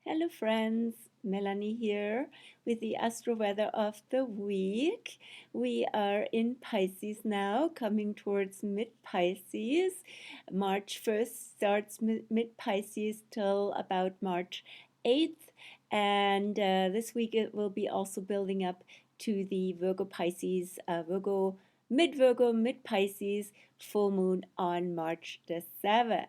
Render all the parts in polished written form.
Hello friends, Melanie here with the Astro Weather of the week. We are in Pisces now, coming towards mid-Pisces. March 1st starts mid-Pisces till about March 8th, and this week it will be also building up to the Virgo Pisces, Virgo, mid-Pisces full moon on March the 7th.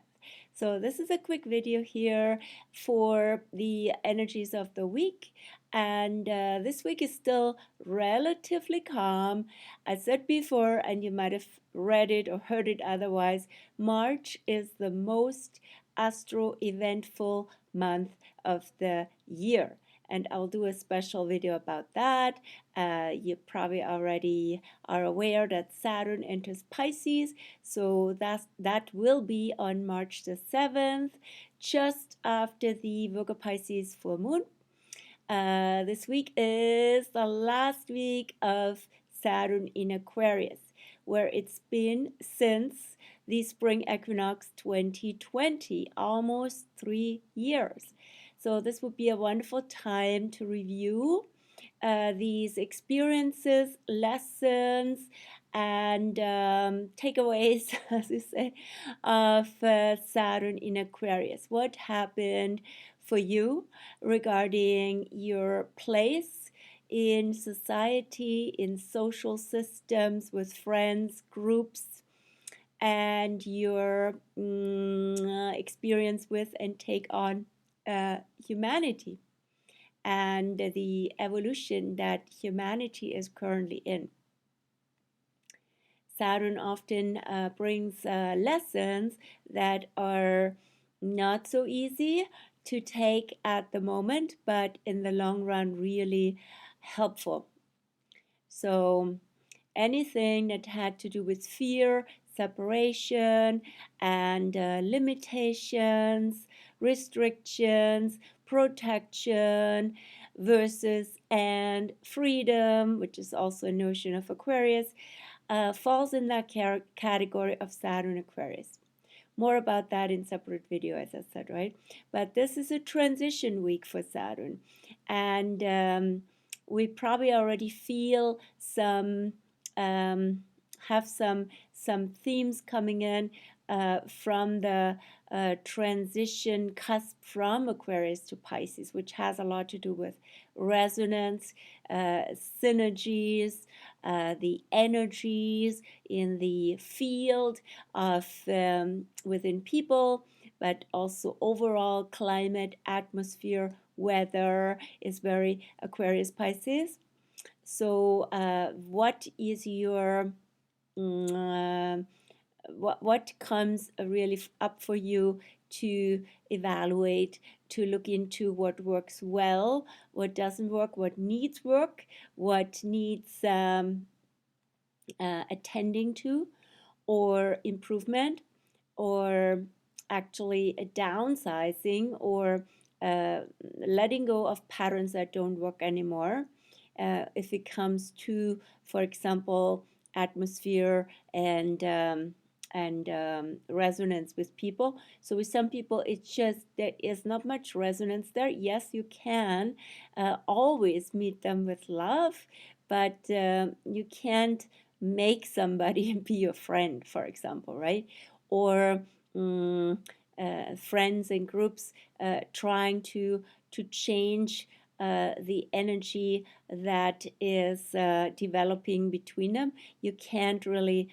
So this is a quick video here for the energies of the week, and this week is still relatively calm. I said before, and you might have read it or heard it otherwise, March is the most astro eventful month of the year, and I'll do a special video about that. You probably already are aware that Saturn enters Pisces, so that will be on March the 7th, just after the Virgo Pisces full moon. This week is the last week of Saturn in Aquarius, where it's been since the spring equinox 2020, almost 3 years. So this would be a wonderful time to review these experiences, lessons, and takeaways, as you say, of Saturn in Aquarius. What happened for you regarding your place in society, in social systems, with friends, groups, and your experience with and take on humanity and the evolution that humanity is currently in. Saturn often brings lessons that are not so easy to take at the moment, but in the long run really helpful. So anything that had to do with fear, separation, and limitations, restrictions, protection versus and freedom, which is also a notion of Aquarius, falls in that category of Saturn Aquarius. More about that in separate video, as I said, right? But this is a transition week for Saturn, and we probably already feel some have some themes coming in from the transition cusp from Aquarius to Pisces, which has a lot to do with resonance, synergies, the energies in the field of within people, but also overall climate, atmosphere, weather is very Aquarius Pisces. So what is your what comes really up for you to evaluate, to look into what works well, what doesn't work, what needs work, what needs attending to or improvement, or actually a downsizing, or letting go of patterns that don't work anymore. If it comes to, for example, atmosphere and resonance with people. So with some people, it's just there is not much resonance there. Yes, you can always meet them with love, but you can't make somebody be your friend, for example, right? Or friends and groups trying to change the energy that is developing between them. You can't really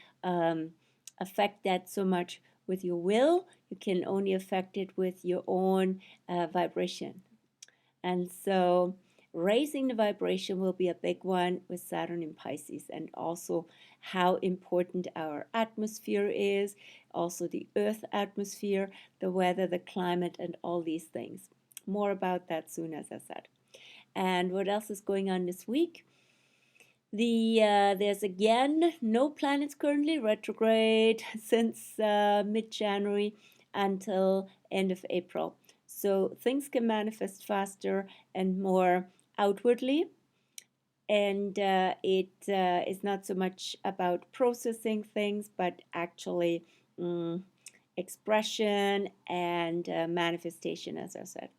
affect that so much with your will. You can only affect it with your own vibration. And so raising the vibration will be a big one with Saturn in Pisces, and also how important our atmosphere is, also the earth atmosphere, the weather, the climate, and all these things. More about that soon, as I said. And what else is going on this week? There's again no planets currently retrograde since mid-January until end of April. So things can manifest faster and more outwardly. And it is not so much about processing things, but actually expression and manifestation, as I said.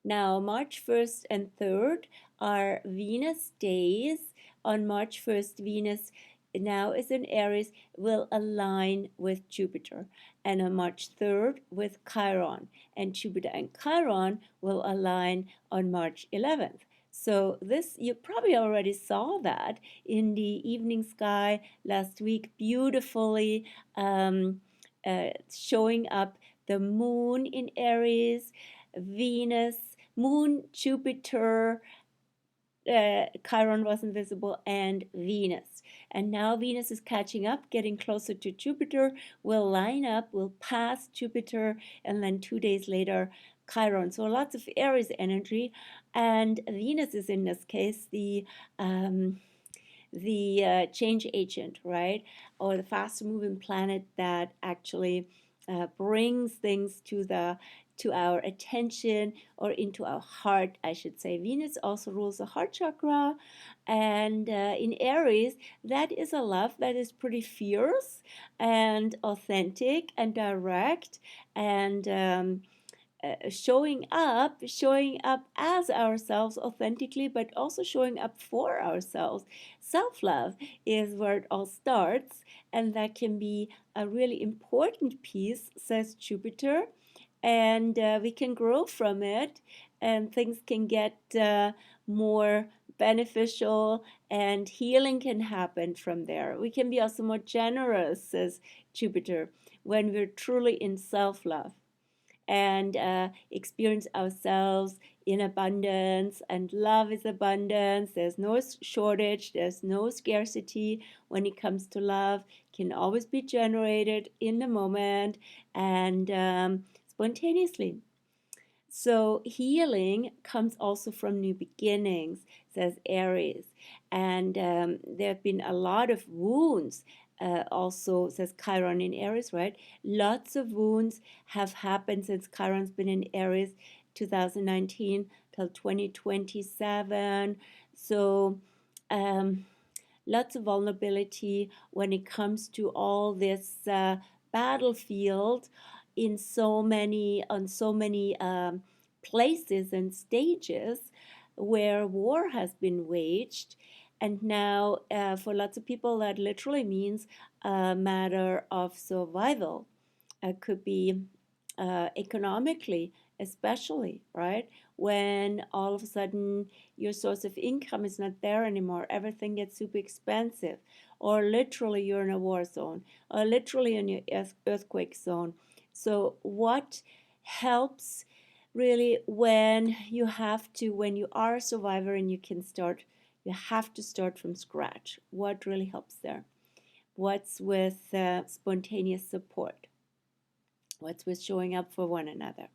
Now, March 1st and 3rd are Venus days. On March 1st, Venus now is in Aries, will align with Jupiter. And on March 3rd with Chiron. And Jupiter and Chiron will align on March 11th. So this, you probably already saw that in the evening sky last week, beautifully showing up the moon in Aries, Venus, moon, Jupiter, Chiron wasn't visible, and Venus. And now Venus is catching up, getting closer to Jupiter, will line up, will pass Jupiter, and then 2 days later, Chiron. So lots of Aries energy, and Venus is in this case the change agent, right? Or the faster moving planet that actually brings things to our attention or into our heart, I should say. Venus also rules the heart chakra, and in Aries, that is a love that is pretty fierce and authentic and direct and showing up as ourselves authentically, but also showing up for ourselves. Self-love is where it all starts, and that can be a really important piece, says Jupiter, and we can grow from it, and things can get more beneficial, and healing can happen from there. We can be also more generous, says Jupiter, when we're truly in self-love and experience ourselves in abundance. And love is abundance. There's no shortage, there's no scarcity when it comes to love. It can always be generated in the moment and spontaneously. So healing comes also from new beginnings, says Aries. And there have been a lot of wounds, also says Chiron in Aries, right? Lots of wounds have happened since Chiron's been in Aries, 2019 till 2027. So lots of vulnerability when it comes to all this battlefield on so many places and stages where war has been waged. And now for lots of people that literally means a matter of survival. It could be economically, especially, right? When all of a sudden your source of income is not there anymore, everything gets super expensive, or literally you're in a war zone, or literally in your earthquake zone. So what helps really when you are a survivor and you have to start from scratch? What really helps there? What's with spontaneous support? What's with showing up for one another?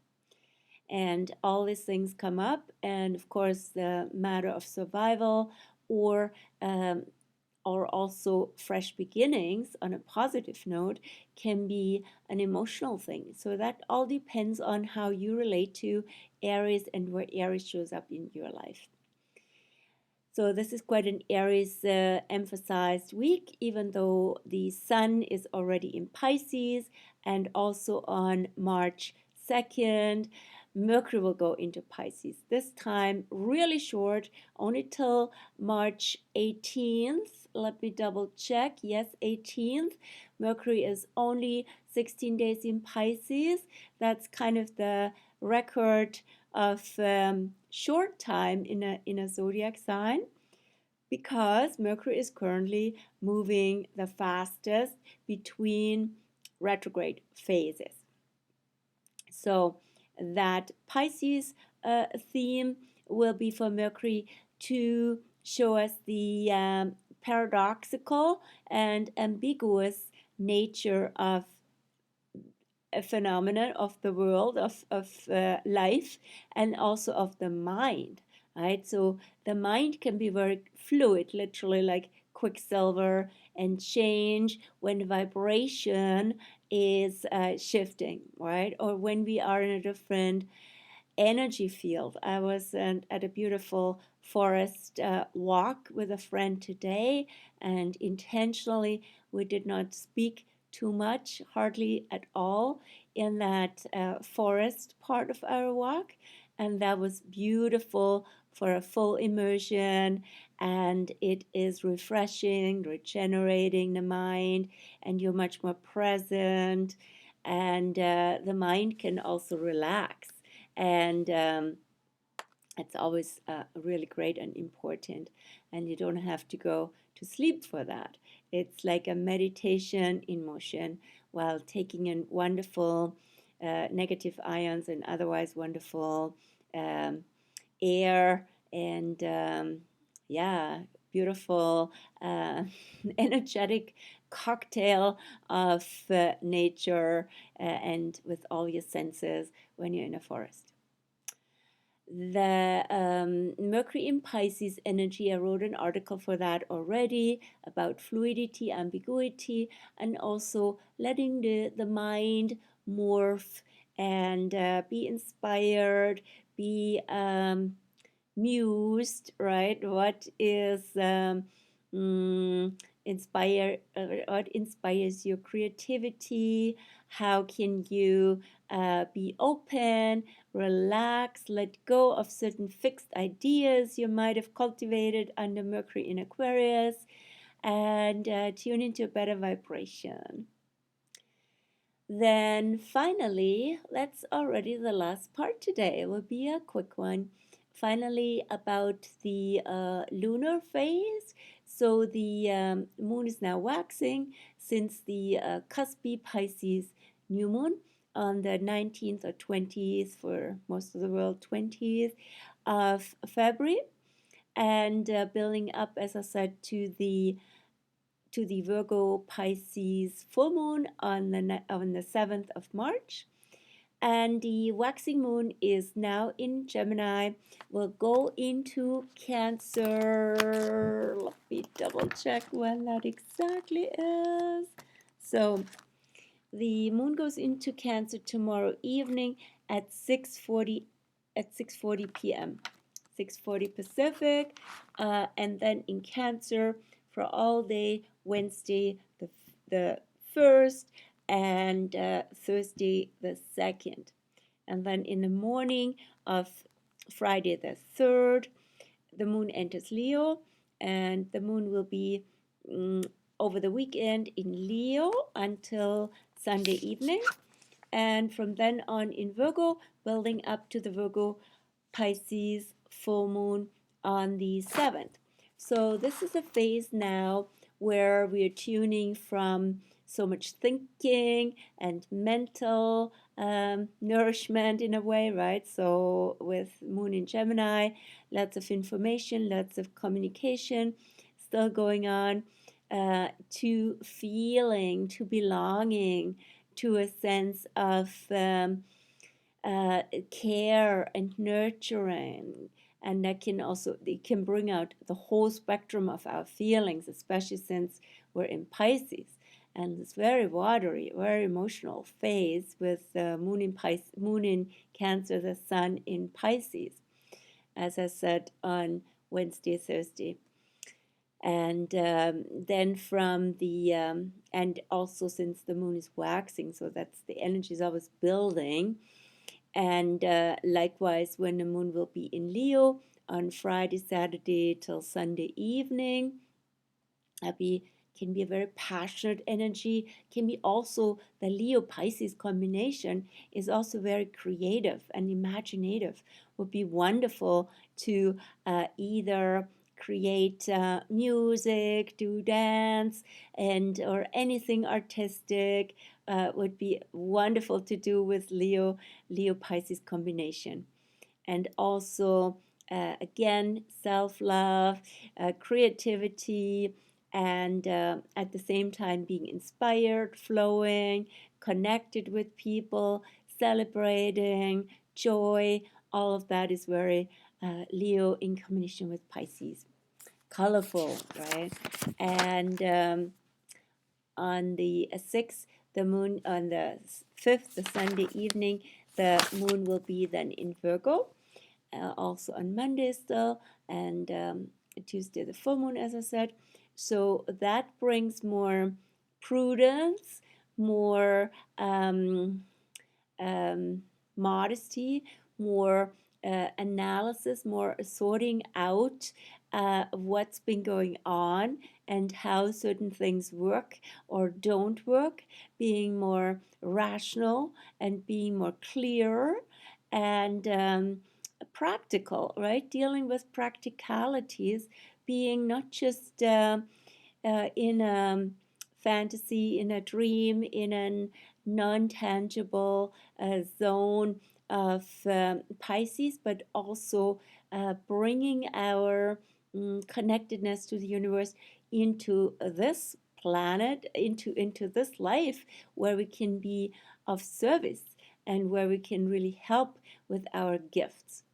And all these things come up, and of course the matter of survival or also fresh beginnings on a positive note can be an emotional thing. So that all depends on how you relate to Aries and where Aries shows up in your life. So this is quite an Aries emphasized week, even though the sun is already in Pisces, and also on March 2nd, Mercury will go into Pisces. This time really short, only till March 18th. Let me double check. Yes, 18th. Mercury is only 16 days in Pisces. That's kind of the record of short time in a zodiac sign, because Mercury is currently moving the fastest between retrograde phases. So that Pisces theme will be for Mercury to show us the paradoxical and ambiguous nature of a phenomenon of the world, of life, and also of the mind, right? So the mind can be very fluid, literally like quicksilver, and change when vibration is shifting, right? Or when we are in a different energy field. I was at a beautiful forest walk with a friend today, and intentionally we did not speak too much, hardly at all, in that forest part of our walk. and that was beautiful for a full immersion, and it is refreshing, regenerating the mind, and you're much more present, and the mind can also relax, and it's always really great and important, and you don't have to go to sleep for that. It's like a meditation in motion while taking in wonderful negative ions and otherwise wonderful um, air, and yeah, beautiful energetic cocktail of nature, and with all your senses when you're in a forest. The Mercury in Pisces energy, I wrote an article for that already about fluidity, ambiguity, and also letting the mind morph and be inspired, be mused, right? What is mm, what inspires your creativity? How can you be open, relax, let go of certain fixed ideas you might have cultivated under Mercury in Aquarius, and tune into a better vibration? Then finally, that's already the last part today. It will be a quick one. Finally, about the lunar phase. So the moon is now waxing since the cuspy Pisces new moon on the 19th or 20th, for most of the world, 20th of February, and building up, as I said, to the Virgo Pisces full moon on the 7th of March. And the waxing moon is now in Gemini, will go into Cancer. Let me double check when that exactly is. So the moon goes into Cancer tomorrow evening at 6:40 p.m. 6:40 Pacific, and then in Cancer for all day Wednesday the 1st, and Thursday the 2nd. And then in the morning of Friday the 3rd, the moon enters Leo, and the moon will be over the weekend in Leo until Sunday evening, and from then on in Virgo, building up to the Virgo Pisces full moon on the 7th. So this is a phase now where we're tuning from so much thinking and mental nourishment in a way, right? So with moon in Gemini, lots of information, lots of communication still going on, to feeling, to belonging, to a sense of care and nurturing. And that can also, it can bring out the whole spectrum of our feelings, especially since we're in Pisces, and this very watery, very emotional phase with the moon in Cancer, the sun in Pisces, as I said on Wednesday, Thursday. And then from the and also since the moon is waxing, so that's the energy is always building. And likewise, when the moon will be in Leo on Friday, Saturday till Sunday evening, can be a very passionate energy, can be also the Leo Pisces combination is also very creative and imaginative. Would be wonderful to either create music, do dance, and or anything artistic. Would be wonderful to do with Leo Pisces combination. And also again, self-love, creativity, and at the same time being inspired, flowing, connected with people, celebrating, joy. All of that is very Leo in combination with Pisces. Colorful, right? And on the 6th, the moon, on the 5th, the Sunday evening, the moon will be then in Virgo, also on Monday still, and Tuesday the full moon, as I said. So that brings more prudence, more modesty, more analysis, more sorting out what's been going on and how certain things work or don't work, being more rational and being more clear and practical, right? Dealing with practicalities, being not just in a fantasy, in a dream, in a non-tangible zone of Pisces, but also bringing our connectedness to the universe into this planet, into this life, where we can be of service and where we can really help with our gifts.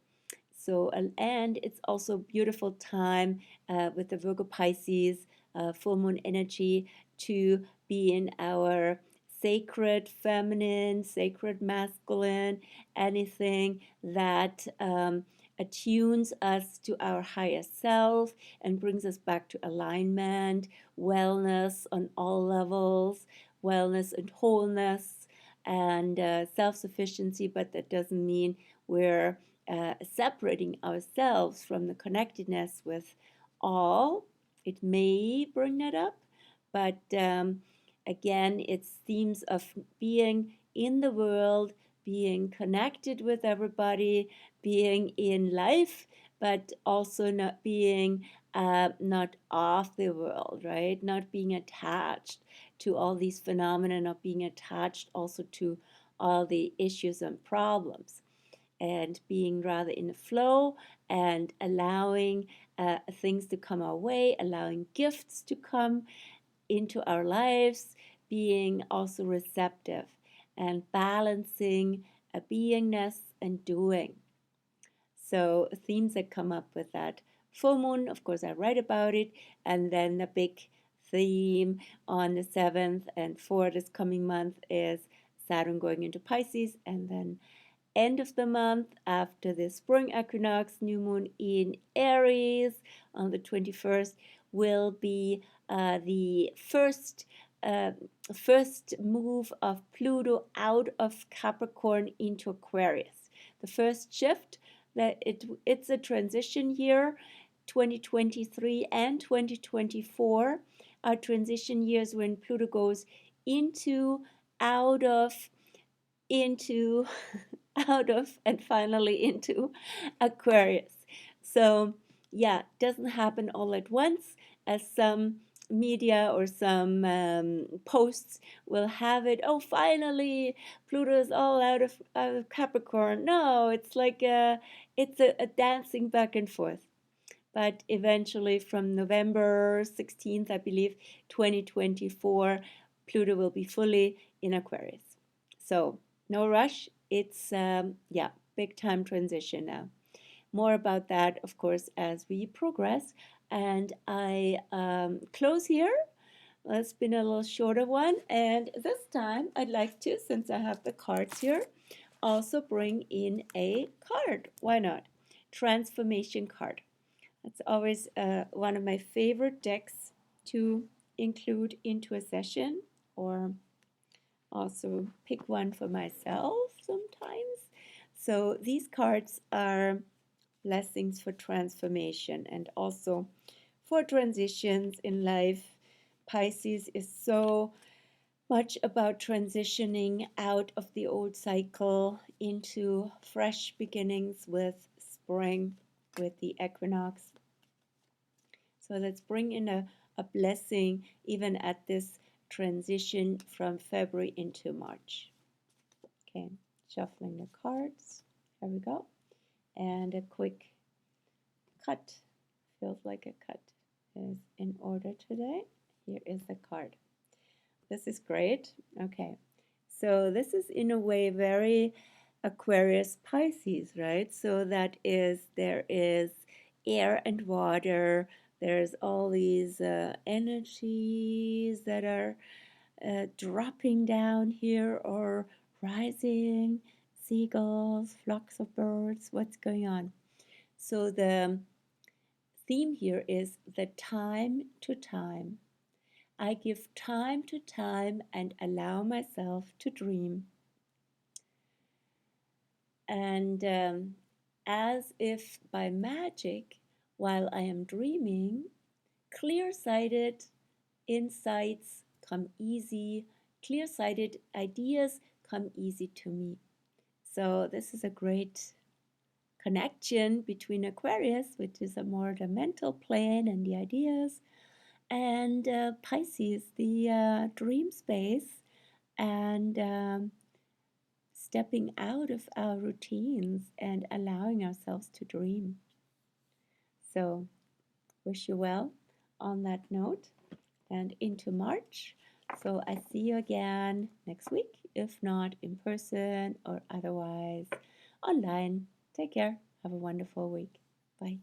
So, and it's also a beautiful time with the Virgo Pisces full moon energy to be in our sacred feminine, sacred masculine, anything that attunes us to our higher self and brings us back to alignment, wellness on all levels, wellness and wholeness, and self-sufficiency. But that doesn't mean we're separating ourselves from the connectedness with all. It may bring that up, but again, it's themes of being in the world, being connected with everybody, being in life, but also not being not of the world, right? Not being attached to all these phenomena, not being attached also to all the issues and problems, and being rather in the flow and allowing things to come our way, allowing gifts to come into our lives, being also receptive and balancing a beingness and doing. So themes that come up with that. Full moon, of course, I write about it, and then the big theme on the 7th and for this coming month is Saturn going into Pisces, and then end of the month after the spring equinox, new moon in Aries on the 21st will be the uh, first move of Pluto out of Capricorn into Aquarius. The first shift, that it's a transition year. 2023 and 2024 are transition years when Pluto goes into, out of, into out of, and finally into Aquarius. So yeah, doesn't happen all at once, as some media or some posts will have it. Oh, finally Pluto is all out of Capricorn. No, it's like it's a dancing back and forth. But eventually from November 16th, I believe, 2024, Pluto will be fully in Aquarius. So no rush. It's yeah, big time transition now. More about that, of course, as we progress. And I close here. It's been a little shorter one, and this time I'd like to, since I have the cards here, also bring in a card. Why not? Transformation card. That's always one of my favorite decks to include into a session, or also pick one for myself sometimes. So these cards are blessings for transformation and also for transitions in life. Pisces is so much about transitioning out of the old cycle into fresh beginnings with spring, with the equinox. So let's bring in a blessing even at this transition from February into March. Okay, shuffling the cards. There we go. And a quick cut, feels like a cut, is in order today. Here is the card. This is great. Okay, so this is in a way very Aquarius Pisces, right? So that is, there is air and water. There's all these energies that are dropping down here or rising, seagulls, flocks of birds, what's going on? So the theme here is the time to time. I give time to time and allow myself to dream. And as if by magic, while I am dreaming, clear-sighted insights come easy, clear-sighted ideas come easy to me. So this is a great connection between Aquarius, which is a more the mental plane and the ideas, and Pisces, the dream space, and stepping out of our routines and allowing ourselves to dream. So, wish you well on that note and into March. So, I see you again next week, if not in person or otherwise online. Take care. Have a wonderful week. Bye.